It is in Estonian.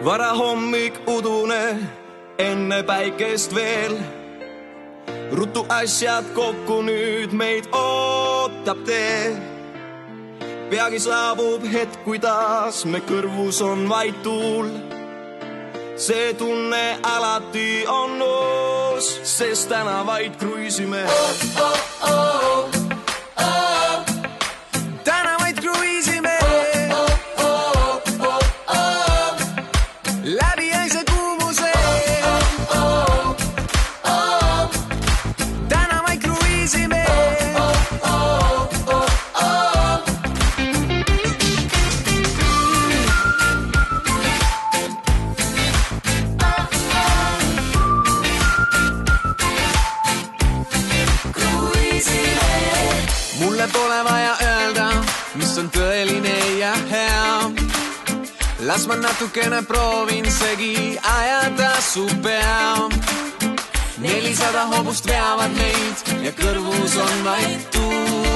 Varahommik udune, enne päikest veel. Ruttu asjad kokku, nüüd meid ootab tee. Peagi saabub hetk, kui taas me kõrvus on vaid tuul. See tunne alati on uus, sest täna vaid kruiisime. Täna vaid kruiisime. Läbi äise kuumuse. Täna vaid kruiisime. Mulle pole vaja öelda, mis on tõeline ja hea. Las ma natukene proovin segi ajada su pea. 400 hobust veavad meid ja kõrvus on vaid tuul.